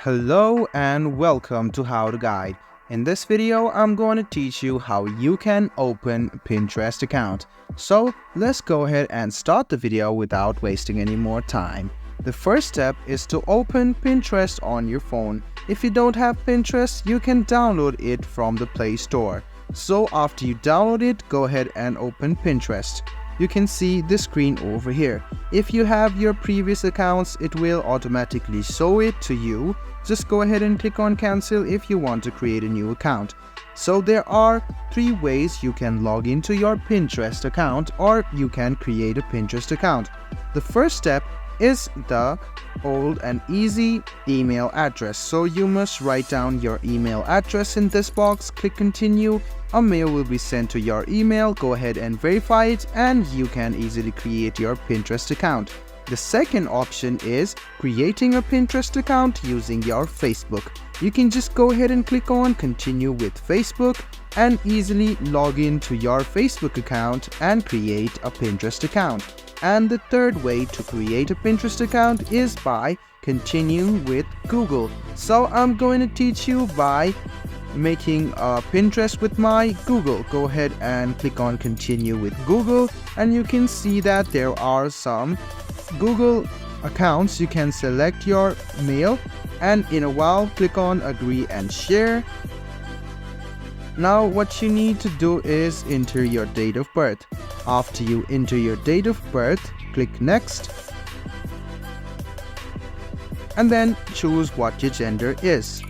Hello and welcome to How to Guide. In this video, I'm going to teach you how you can open Pinterest account. So let's go ahead and start the video without wasting any more time. The first step is to open Pinterest on your phone. If you don't have Pinterest, you can download it from the Play Store. So after you download it, go ahead and open Pinterest. You can see the screen over here. If you have your previous accounts, it will automatically show it to you. Just go ahead and click on cancel if you want to create a new account. So there are 3 ways you can log into your Pinterest account, or you can create a Pinterest account. The first step is the old and easy email address. So you must write down your email address in this box, click continue. A mail will be sent to your email. Go ahead and verify it and you can easily create your Pinterest account. The second option is creating a Pinterest account using your Facebook. You can just go ahead and click on continue with Facebook and easily log in to your Facebook account and create a Pinterest account. And the third way to create a Pinterest account is by continuing with Google. So I'm going to teach you by making a Pinterest with my Google. Go ahead and click on continue with Google and you can see that there are some Google accounts. You can select your mail and in a while click on agree and share. Now what you need to do is enter your date of birth. After you enter your date of birth, click next and then choose what your gender is.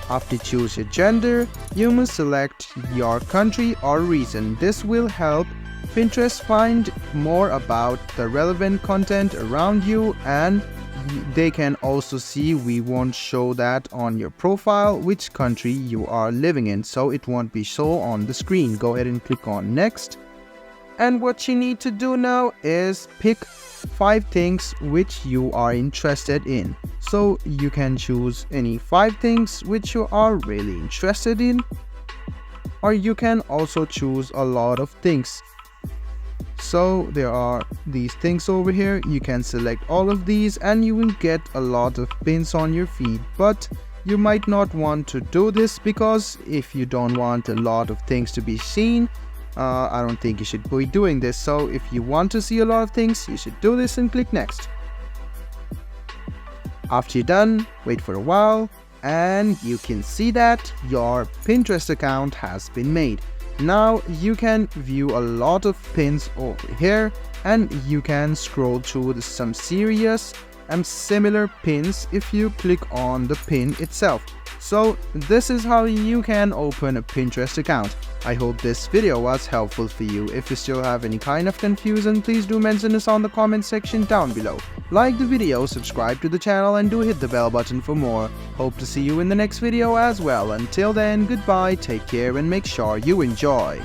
After you choose your gender, you must select your country or region. This will help Pinterest find more about the relevant content around you, and they can also see we won't show that on your profile which country you are living in, so it won't be shown on the screen. Go ahead and click on next. And what you need to do now is pick 5 things which you are interested in. So you can choose any 5 things which you are really interested in, or you can also choose a lot of things. So there are these things over here. You can select all of these and you will get a lot of pins on your feed, but you might not want to do this because if you don't want a lot of things to be seen, I don't think you should be doing this. So if you want to see a lot of things, you should do this and click next. After you're done, wait for a while and you can see that your Pinterest account has been made. Now you can view a lot of pins over here and you can scroll through some serious and similar pins if you click on the pin itself. So this is how you can open a Pinterest account. I hope this video was helpful for you. If you still have any kind of confusion, please do mention this on the comment section down below. Like the video, subscribe to the channel and do hit the bell button for more. Hope to see you in the next video as well. Until then, goodbye, take care and make sure you enjoy.